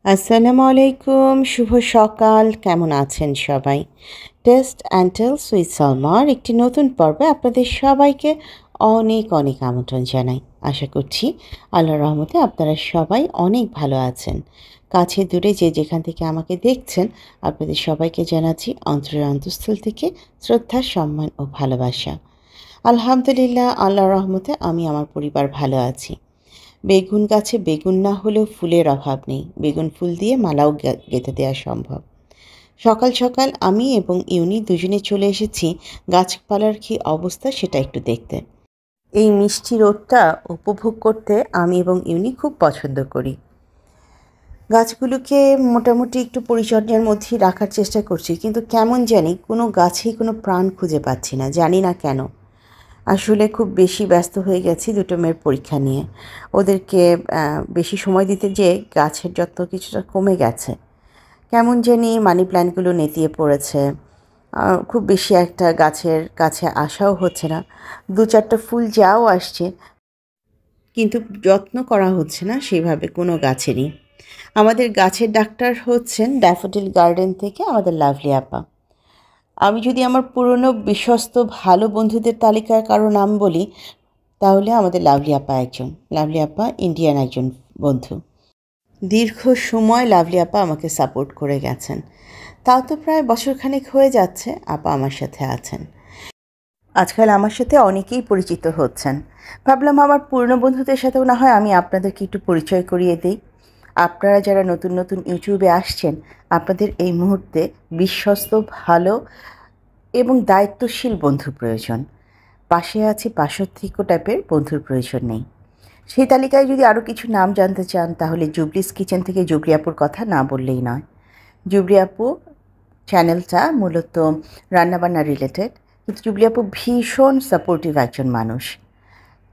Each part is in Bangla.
আসসালামু আলাইকুম, শুভ সকাল। কেমন আছেন সবাই? টেস্ট অ্যান্ড টেলস উইথ সালমার একটি নতুন পর্বে আপনাদের সবাইকে অনেক অনেক আমন্ত্রণ জানাই। আশা করছি আল্লাহর রহমতে আপনারা সবাই অনেক ভালো আছেন। কাছে দূরে যে যেখান থেকে আমাকে দেখছেন, আপনাদের সবাইকে জানাচ্ছি অন্তরের অন্তঃস্থল থেকে শ্রদ্ধা, সম্মান ও ভালোবাসা। আলহামদুলিল্লাহ, আল্লাহর রহমতে আমি আমার পরিবার ভালো আছি। বেগুন গাছে বেগুন না হলেও ফুলের অভাব নেই। বেগুন ফুল দিয়ে মালাও গেঁথে দেওয়া সম্ভব। সকাল সকাল আমি এবং ইউনি দুজনে চলে এসেছি গাছপালার কী অবস্থা সেটা একটু দেখতে। এই মিষ্টি রোদটা উপভোগ করতে আমি এবং ইউনি খুব পছন্দ করি। গাছগুলোকে মোটামুটি একটু পরিচর্যার মধ্যেই রাখার চেষ্টা করছি, কিন্তু কেমন জানি কোনো গাছেই কোনো প্রাণ খুঁজে পাচ্ছি না, জানি না কেন। আসলে খুব বেশি ব্যস্ত হয়ে গেছি দুটো মেয়ের পরীক্ষা নিয়ে। ওদেরকে বেশি সময় দিতে যেয়ে গাছের যত্ন কিছুটা কমে গেছে। কেমন জানি মানি প্ল্যান্টগুলো নেতিয়ে পড়েছে। খুব বেশি একটা গাছের কাছে আসাও হচ্ছে না। 2-4টা ফুল যাও আসছে, কিন্তু যত্ন করা হচ্ছে না সেভাবে কোনো গাছেরই। আমাদের গাছের ডাক্তার হচ্ছেন ড্যাফোডিল গার্ডেন থেকে আমাদের লাভলি আপা। আমি যদি আমার পুরনো বিশ্বস্ত ভালো বন্ধুদের তালিকায় কারো নাম বলি, তাহলে আমাদের লাভলি আপা একজন। লাভলি আপা ইন্ডিয়ান একজন বন্ধু। দীর্ঘ সময় লাভলি আপা আমাকে সাপোর্ট করে গেছেন। তাও তো প্রায় বছরখানেক হয়ে যাচ্ছে আপা আমার সাথে আছেন। আজকাল আমার সাথে অনেকেই পরিচিত হচ্ছেন। ভাবলাম আমার পুরনো বন্ধুদের সাথেও না হয় আমি আপনাদেরকে একটু পরিচয় করিয়ে দিই। আপনারা যারা নতুন নতুন ইউটিউবে আসছেন, আপনাদের এই মুহূর্তে বিশ্বস্ত, ভালো এবং দায়িত্বশীল বন্ধু প্রয়োজন। পাশে আছে পাশার্থিক টাইপের বন্ধুর প্রয়োজন নেই। সেই তালিকায় যদি আরও কিছু নাম জানতে চান, তাহলে জুবলিস কিচেন থেকে জুবলি আপুর কথা না বললেই নয়। জুবলি আপু চ্যানেলটা মূলত রান্নাবান্না রিলেটেড, কিন্তু জুবলি আপু ভীষণ সাপোর্টিভ একজন মানুষ।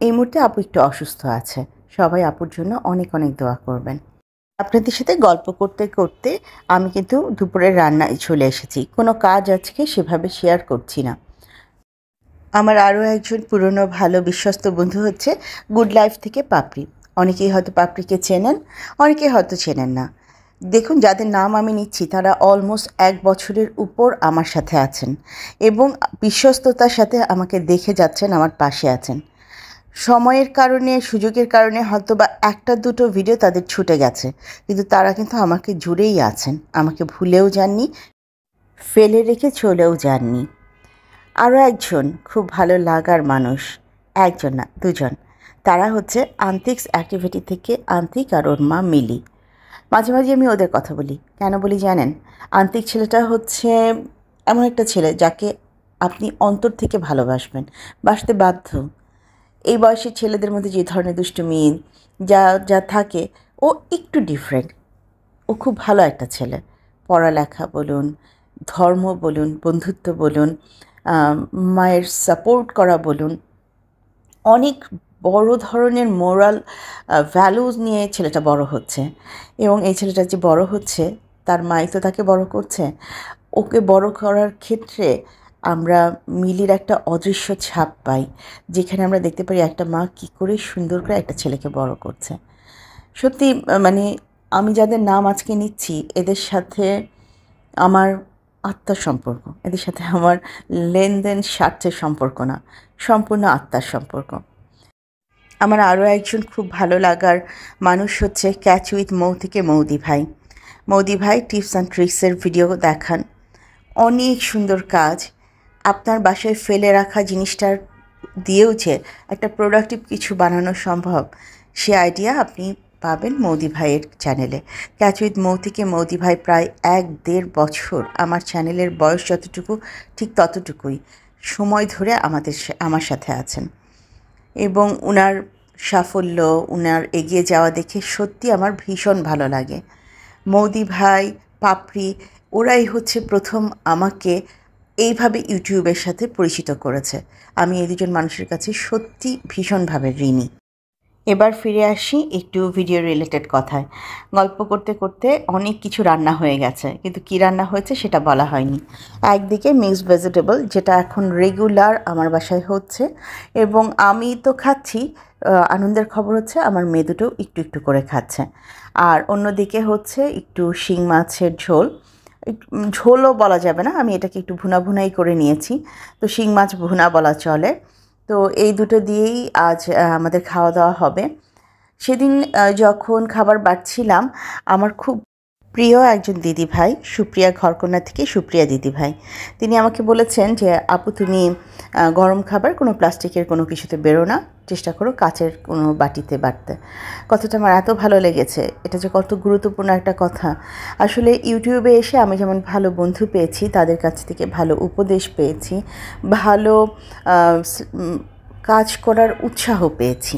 এই মুহূর্তে আপু একটু অসুস্থ আছে, সবাই আপুর জন্য অনেক অনেক দোয়া করবেন। আপনাদের সাথে গল্প করতে করতে আমি কিন্তু দুপুরের রান্নায় চলে এসেছি। কোনো কাজ আজকে সেভাবে শেয়ার করছি না। আমার আরও একজন পুরনো ভালো বিশ্বস্ত বন্ধু হচ্ছে গুড লাইফ থেকে পাপড়ি। অনেকেই হয়তো পাপড়িকে চেনেন, অনেকেই হয়তো চেনেন না। দেখুন, যাদের নাম আমি নিচ্ছি তারা অলমোস্ট 1 বছরের উপর আমার সাথে আছেন এবং বিশ্বস্ততার সাথে আমাকে দেখে যাচ্ছেন, আমার পাশে আছেন। সময়ের কারণে, সুযোগের কারণে হয়তো বা 1-2 ভিডিও তাদের ছুটে গেছে, কিন্তু তারা কিন্তু আমাকে জুড়েই আছেন, আমাকে ভুলেও যাননি, ফেলে রেখে চলেও যাননি। আরও একজন খুব ভালো লাগার মানুষ, একজন না 2জন, তারা হচ্ছে আন্তিক্স অ্যাক্টিভিটি থেকে আন্তিক আর ওর মা মিলি। মাঝে মাঝে আমি ওদের কথা বলি। কেন বলি জানেন? আন্তিক ছেলেটা হচ্ছে এমন একটা ছেলে যাকে আপনি অন্তর থেকে ভালোবাসবেন, বাসতে বাধ্য। এই বয়সের ছেলেদের মধ্যে যে ধরনের দুষ্টুমি যা যা থাকে, ও একটু ডিফারেন্ট। ও খুব ভালো একটা ছেলে। পড়ালেখা বলুন, ধর্ম বলুন, বন্ধুত্ব বলুন, মায়ের সাপোর্ট করা বলুন, অনেক বড় ধরনের মোরাল ভ্যালুজ নিয়ে ছেলেটা বড় হচ্ছে। এবং এই ছেলেটা যে বড় হচ্ছে, তার মাই তো তাকে বড় করছে। ওকে বড় করার ক্ষেত্রে আমরা মিলির একটা অদৃশ্য ছাপ পাই, যেখানে আমরা দেখতে পারি একটা মা কী করে সুন্দর করে একটা ছেলেকে বড় করছে। সত্যি মানে আমি যাদের নাম আজকে নিচ্ছি, এদের সাথে আমার আত্মার সম্পর্ক, এদের সাথে আমার লেনদেন স্বার্থের সম্পর্ক না, সম্পূর্ণ আত্মার সম্পর্ক। আমার আরও একজন খুব ভালো লাগার মানুষ হচ্ছে ক্যাচ উইথ মৌ থেকে মৌদি ভাই। মৌদি ভাই টিপস অ্যান্ড ট্রিক্সের ভিডিও দেখান, অনেক সুন্দর কাজ। আপনার বাসায় ফেলে রাখা জিনিসটার দিয়েও যে একটা প্রোডাক্টিভ কিছু বানানো সম্ভব, সে আইডিয়া আপনি পাবেন মৌদি ভাইয়ের চ্যানেলে। ক্যাচ উইথ মৌ থেকে মৌদি ভাই প্রায় 1-1.5 বছর, আমার চ্যানেলের বয়স যতটুকু ঠিক ততটুকুই সময় ধরে আমার সাথে আছেন, এবং উনার সাফল্য, উনার এগিয়ে যাওয়া দেখে সত্যি আমার ভীষণ ভালো লাগে। মৌদি ভাই, পাপড়ি, ওরাই হচ্ছে প্রথম আমাকে এইভাবে ইউটিউবের সাথে পরিচিত করেছে। আমি এই 2জন মানুষের কাছে সত্যি ভীষণভাবে ঋণী। এবার ফিরে আসি একটু ভিডিও রিলেটেড কথায়। গল্প করতে করতে অনেক কিছু রান্না হয়ে গেছে, কিন্তু কী রান্না হয়েছে সেটা বলা হয়নি। একদিকে মিক্সড ভেজিটেবল, যেটা এখন রেগুলার আমার বাসায় হচ্ছে, এবং আমি তো খাচ্ছি, আনন্দের খবর হচ্ছে আমার মেয়ে দুটো একটু একটু করে খাচ্ছে। আর অন্যদিকে হচ্ছে একটু শিং মাছের ঝোল, ঝোলও বলা যাবে না, আমি এটাকে একটু ভুনা ভুনাই করে নিয়েছি, তো শিং মাছ ভুনা বলা চলে। তো এই দুটো দিয়েই আজ আমাদের খাওয়া দাওয়া হবে। সেদিন যখন খাবার বাড়ছিলাম, আমার খুব প্রিয় একজন দিদিভাই, সুপ্রিয়া ঘরকন্যা থেকে সুপ্রিয়া দিদিভাই, তিনি আমাকে বলেছেন যে আপু তুমি গরম খাবার কোনো প্লাস্টিকের কোনো কিছুতে বেরো না, চেষ্টা করো কাচের কোনো বাটিতে বাড়তে। কথাটা আমার এত ভালো লেগেছে, এটা যে কত গুরুত্বপূর্ণ একটা কথা। আসলে ইউটিউবে এসে আমি যেমন ভালো বন্ধু পেয়েছি, তাদের কাছ থেকে ভালো উপদেশ পেয়েছি, ভালো কাজ করার উৎসাহ পেয়েছি।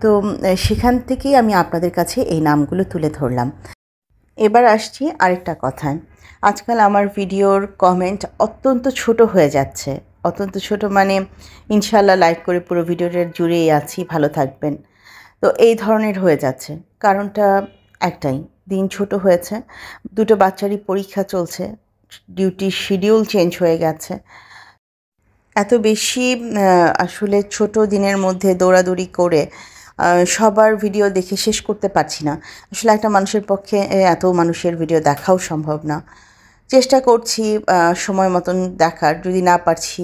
তো সেখান থেকেই আমি আপনাদের কাছে এই নামগুলো তুলে ধরলাম। এবার আসছি আরেকটা কথায়। আজকাল আমার ভিডিওর কমেন্ট অত্যন্ত ছোট হয়ে যাচ্ছে, অত্যন্ত ছোট মানে ইনশাল্লাহ লাইক করে পুরো ভিডিওটা জুড়েই আছি, ভালো থাকবেন, তো এই ধরনের হয়ে যাচ্ছে। কারণটা একটাই, দিন ছোট হয়েছে, দুটো বাচ্চারই পরীক্ষা চলছে, ডিউটির শিডিউল চেঞ্জ হয়ে গেছে। এত বেশি আসলে ছোট দিনের মধ্যে দৌড়াদৌড়ি করে সবার ভিডিও দেখে শেষ করতে পারছি না। আসলে একটা মানুষের পক্ষে এত মানুষের ভিডিও দেখাও সম্ভব না। চেষ্টা করছি সময় মতন দেখার, যদি না পারছি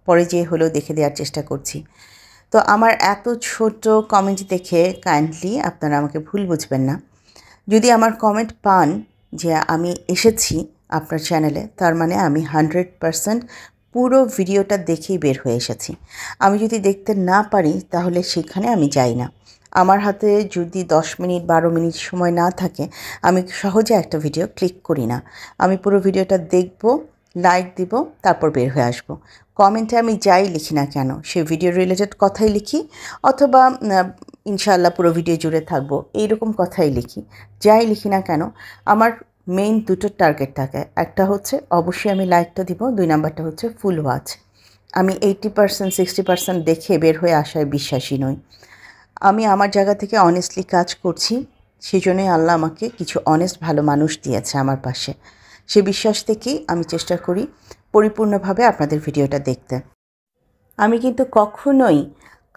পরে যেয়ে হলেও দেখে দেওয়ার চেষ্টা করছি। তো আমার এত ছোট কমেন্ট দেখে কাইন্ডলি আপনারা আমাকে ভুল বুঝবেন না। যদি আমার কমেন্ট পান যে আমি এসেছি আপনার চ্যানেলে, তার মানে আমি 100% পুরো ভিডিওটা দেখেই বের হয়ে এসেছি। আমি যদি দেখতে না পারি তাহলে সেখানে আমি যাই না। আমার হাতে যদি 10 মিনিট 12 মিনিট সময় না থাকে, আমি সহজে একটা ভিডিও ক্লিক করি না। আমি পুরো ভিডিওটা দেখব, লাইক দিব, তারপর বের হয়ে আসব। কমেন্টে আমি যাই লিখি না কেন, সে ভিডিও রিলেটেড কথাই লিখি, অথবা ইনশাআল্লাহ পুরো ভিডিও জুড়ে থাকবো এইরকম কথাই লিখি। যাই লিখি না কেন, আমার মেইন দুটো টার্গেট থাকে। একটা হচ্ছে অবশ্যই আমি লাইকটা দিব, 2 নাম্বারটা হচ্ছে ফুল ওয়াচ। আমি 80% 60% দেখে বের হয়ে আসায় বিশ্বাসী নই। আমি আমার জায়গা থেকে অনেস্টলি কাজ করছি, সেই জন্যই আল্লাহ আমাকে কিছু অনেস্ট ভালো মানুষ দিয়েছে আমার পাশে। সে বিশ্বাস থেকেই আমি চেষ্টা করি পরিপূর্ণভাবে আপনাদের ভিডিওটা দেখতে। আমি কিন্তু কখনোই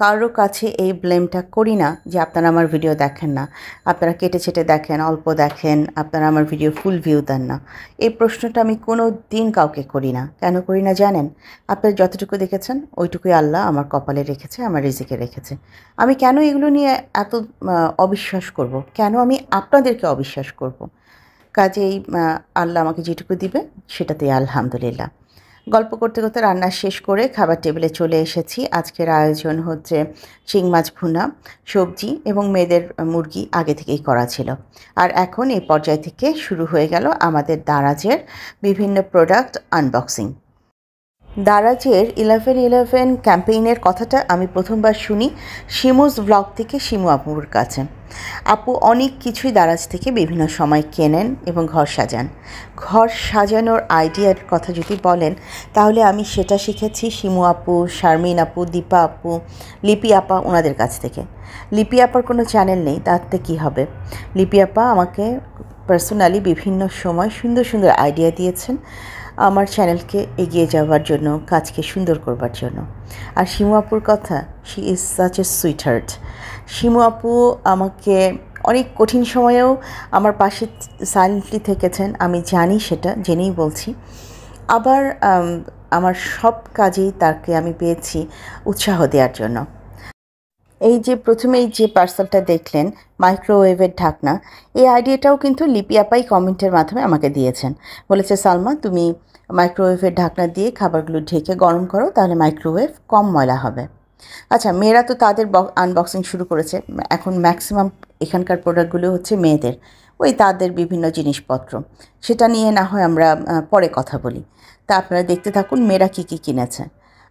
কারো কাছে এই ব্লেমটা করি না যে আপনারা আমার ভিডিও দেখেন না, আপনারা কেটে ছেটে দেখেন, অল্প দেখেন, আপনারা আমার ভিডিও ফুল ভিউ দেন না। এই প্রশ্নটা আমি কোনো দিন কাউকে করি না। কেন করি না জানেন? আপনারা যতটুকু দেখেছেন ওইটুকুই আল্লাহ আমার কপালে রেখেছে, আমার রিজিকে রেখেছে। আমি কেন এগুলো নিয়ে এত অবিশ্বাস করব? কেন আমি আপনাদেরকে অবিশ্বাস করব? কাজেই আল্লাহ আমাকে যেটুকু দিবে সেটাতেই আলহামদুলিল্লাহ। গল্প করতে করতে রান্না শেষ করে খাবার টেবিলে চলে এসেছি। আজকের আয়োজন হচ্ছে শিং মাছ ভুনা, সবজি এবং মেয়েদের মুরগি আগে থেকেই করা ছিল। আর এখন এই পর্যায় থেকে শুরু হয়ে গেল আমাদের দারাজের বিভিন্ন প্রোডাক্ট আনবক্সিং। দারাজের 11/11 ক্যাম্পেইনের কথাটা আমি প্রথমবার শুনি শিমুজ ব্লগ থেকে, শিমু আপুর কাছে। আপু অনেক কিছুই দারাজ থেকে বিভিন্ন সময় কেনেন এবং ঘর সাজান। ঘর সাজানোর আইডিয়ার কথা যদি বলেন, তাহলে আমি সেটা শিখেছি শিমু আপু, শারমিন আপু, দীপা আপু, লিপি আপা, ওনাদের কাছ থেকে। লিপি আপার কোনো চ্যানেল নেই, তাতে কী হবে। লিপি আপা আমাকে পার্সোনালি বিভিন্ন সময় সুন্দর সুন্দর আইডিয়া দিয়েছেন আমার চ্যানেলকে এগিয়ে যাওয়ার জন্য, কাজকে সুন্দর করবার জন্য। আর শিমু আপুর কথা, she is such a sweet heart. Shimu আপু আমাকে অনেক কঠিন সময়েও আমার পাশে সাইলেন্টলি থেকেছেন, আমি জানি, সেটা জেনেই বলছি। আবার আমার সব কাজেই তাকে আমি পেয়েছি উৎসাহ দেওয়ার জন্য। এই যে প্রথমেই যে পার্সেলটা দেখলেন, মাইক্রোওয়েভের ঢাকনা, এই আইডিয়াটাও কিন্তু লিপি আপাই কমেন্টের মাধ্যমে আমাকে দিয়েছেন। বলেছে সালমা তুমি মাইক্রোওয়েভের ঢাকনা দিয়ে খাবারগুলো ঢেকে গরম করো, তাহলে মাইক্রোওয়েভ কম ময়লা হবে। আচ্ছা, মেয়েরা তো তাদের আনবক্সিং শুরু করেছে। এখন ম্যাক্সিমাম এখানকার প্রোডাক্টগুলো হচ্ছে মেয়েদের, ওই তাদের বিভিন্ন জিনিসপত্র। সেটা নিয়ে না হয় আমরা পরে কথা বলি। তা আপনারা দেখতে থাকুন মেয়েরা কী কী কিনেছে।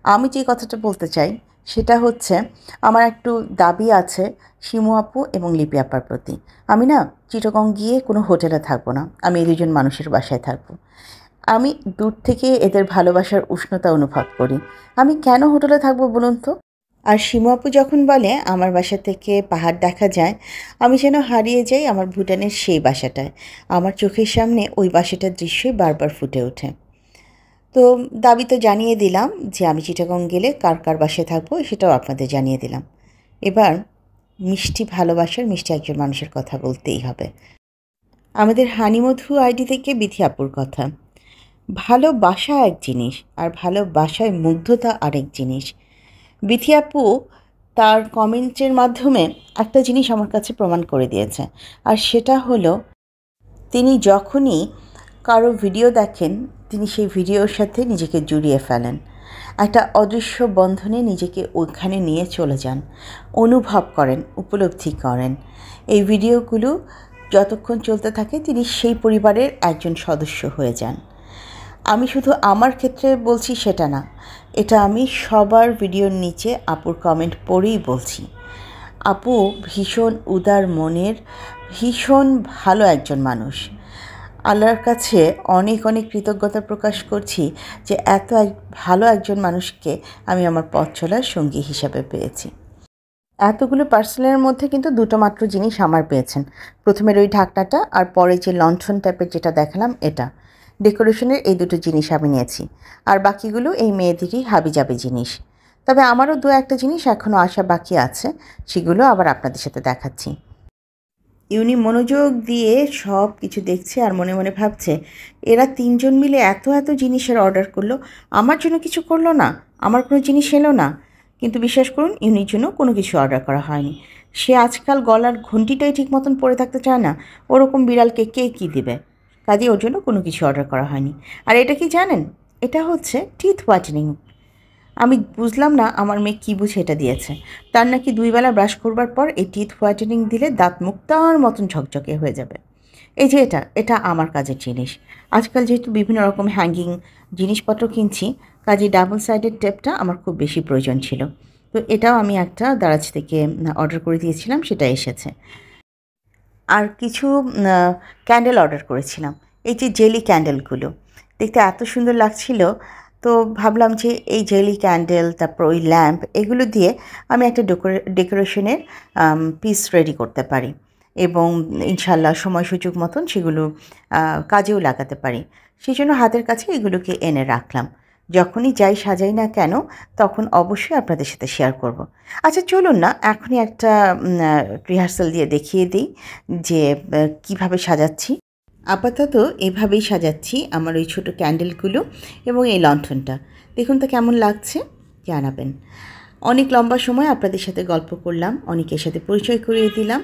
আমি যে কথাটা বলতে চাই সেটা হচ্ছে, আমার একটু দাবি আছে শিমু আপু এবং লিপি আপার প্রতি। আমি না চিটাগং গিয়ে কোনো হোটেলে থাকবো না, আমি এই দুজন মানুষের বাসায় থাকবো। আমি দূর থেকে এদের ভালোবাসার উষ্ণতা অনুভব করি। আমি কেন হোটেলে থাকবো বলুন তো? আর শিমু আপু যখন বলে আমার বাসা থেকে পাহাড় দেখা যায়, আমি যেন হারিয়ে যাই আমার ভুটানের সেই বাসাটায়। আমার চোখের সামনে ওই বাসাটার দৃশ্যই বারবার ফুটে ওঠে। তো দাবি তো জানিয়ে দিলাম যে আমি চিটাগং গেলে কার কার বাসায় থাকবো, সেটাও আপনাদের জানিয়ে দিলাম। এবার মিষ্টি ভালোবাসার মিষ্টি একজন মানুষের কথা বলতেই হবে। আমাদের হানিমধু আইডি থেকে বিথি আপুর কথা। ভালোবাসা এক জিনিস আর ভালোবাসায় মুগ্ধতা আরেক জিনিস। বিথি আপু তার কমেন্টের মাধ্যমে একটা জিনিস আমার কাছে প্রমাণ করে দিয়েছে, আর সেটা হলো তিনি যখনই কারো ভিডিও দেখেন তিনি সেই ভিডিওর সাথে নিজেকে জড়িয়ে ফেলেন, একটা অদৃশ্য বন্ধনে নিজেকে ওখানে নিয়ে চলে যান, অনুভব করেন, উপলব্ধি করেন। এই ভিডিওগুলো যতক্ষণ চলতে থাকে তিনি সেই পরিবারের একজন সদস্য হয়ে যান। আমি শুধু আমার ক্ষেত্রে বলছি সেটা না, এটা আমি সবার ভিডিওর নিচে আপুর কমেন্ট পড়েই বলছি। আপু ভীষণ উদার মনের, ভীষণ ভালো একজন মানুষ। আল্লাহর কাছে অনেক অনেক কৃতজ্ঞতা প্রকাশ করছি যে এত ভালো একজন মানুষকে আমি আমার পথ চলার সঙ্গী হিসাবে পেয়েছি। এতগুলো পার্সেলের মধ্যে কিন্তু দুটো মাত্র জিনিস আমার পেয়েছেন। প্রথমের ওই ঢাকনাটা, আর পরে যে লণ্ঠন টাইপের যেটা দেখালাম এটা। ডেকোরেশনের এই দুটো জিনিস আমি নিয়েছি, আর বাকিগুলো এই মেয়েদেরই হাবিজাবি জিনিস। তবে আমারও দু একটা জিনিস এখনও আসা বাকি আছে, সেগুলো আবার আপনাদের সাথে দেখাচ্ছি। ইউনি মনোযোগ দিয়ে সব কিছু দেখছে আর মনে মনে ভাবছে এরা তিনজন মিলে এত এত জিনিসের অর্ডার করলো, আমার জন্য কিছু করলো না, আমার কোনো জিনিস এলো না। কিন্তু বিশ্বাস করুন ইউনির জন্য কোনো কিছু অর্ডার করা হয়নি। সে আজকাল গলার ঘণ্টিটাই ঠিক মতন পরে থাকতে চায় না, ওরকম বিড়ালকে কে কী দেবে, কাজে ওর জন্য কোনো কিছু অর্ডার করা হয়নি। আর এটা কি জানেন, এটা হচ্ছে টিথ হোয়াইটেনিং। আমি বুঝলাম না আমার মেয়ে কী বুঝে এটা দিয়েছে। তার নাকি 2 বেলা ব্রাশ করবার পর এই টিথ হোয়াইটেনিং দিলে দাঁত মুক্তার মতন ঝকঝকে হয়ে যাবে। এই যে এটা আমার কাজের জিনিস। আজকাল যেহেতু বিভিন্ন রকম হ্যাঙ্গিং জিনিসপত্র কিনছি, কাজে ডাবল সাইডেড টেপটা আমার খুব বেশি প্রয়োজন ছিল। তো এটাও আমি একটা দারাজ থেকে অর্ডার করে দিয়েছিলাম, সেটা এসেছে। আর কিছু ক্যান্ডেল অর্ডার করেছিলাম, এই যে জেলি ক্যান্ডেলগুলো দেখতে এত সুন্দর লাগছিল। তো ভাবলাম যে এই জেলি ক্যান্ডেল, তারপর ওই ল্যাম্প, এগুলো দিয়ে আমি একটা ডেকোরেশনের পিস রেডি করতে পারি এবং ইনশাল্লাহ সময় সুযোগ মতন সেগুলো কাজেও লাগাতে পারি। সেই জন্য হাতের কাছে এগুলোকে এনে রাখলাম। যখনই যাই সাজাই না কেন তখন অবশ্যই আপনাদের সাথে শেয়ার করব। আচ্ছা চলুন না এখনই একটা রিহার্সাল দিয়ে দেখিয়ে দিই যে কিভাবে সাজাচ্ছি। আপাতত এভাবেই সাজাচ্ছি আমার ওই ছোটো ক্যান্ডেলগুলো এবং এই লণ্ঠনটা। দেখুন তো কেমন লাগছে, জানাবেন। অনেক লম্বা সময় আপনাদের সাথে গল্প করলাম, অনেকের সাথে পরিচয় করিয়ে দিলাম।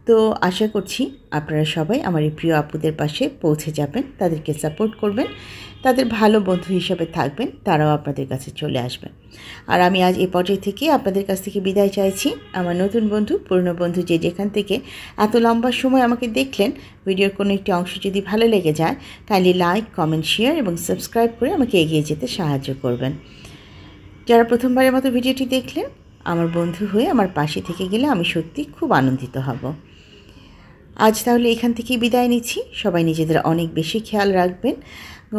তো আশা করছি আপনারা সবাই আমার এই প্রিয় আপুদের পাশে পৌঁছে যাবেন, তাদেরকে সাপোর্ট করবেন, তাদের ভালো বন্ধু হিসাবে থাকবেন, তারাও আপনাদের কাছে চলে আসবেন। আর আমি আজ এই পর্যায় থেকে আপনাদের কাছ থেকে বিদায় চাইছি। আমার নতুন বন্ধু, পুরনো বন্ধু যে যেখান থেকে এত লম্বা সময় আমাকে দেখলেন, ভিডিওর কোনো একটি অংশ যদি ভালো লেগে যায় কাইন্ডলি লাইক, কমেন্ট, শেয়ার এবং সাবস্ক্রাইব করে আমাকে এগিয়ে যেতে সাহায্য করবেন। যারা প্রথমবারের মতো ভিডিওটি দেখলেন, আমার বন্ধু হয়ে আমার পাশে থেকে গেলে আমি সত্যি খুব আনন্দিত হব। আজ তাহলে এখান থেকেই বিদায় নিচ্ছি। সবাই নিজেদের অনেক বেশি খেয়াল রাখবেন,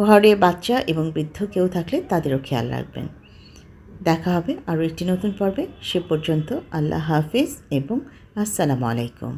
ঘরে বাচ্চা এবং বৃদ্ধ কেউ থাকলে তাদেরও খেয়াল রাখবেন। দেখা হবে আরও একটি নতুন পর্বে। সে পর্যন্ত আল্লাহ হাফেজ এবং আসসালামু আলাইকুম।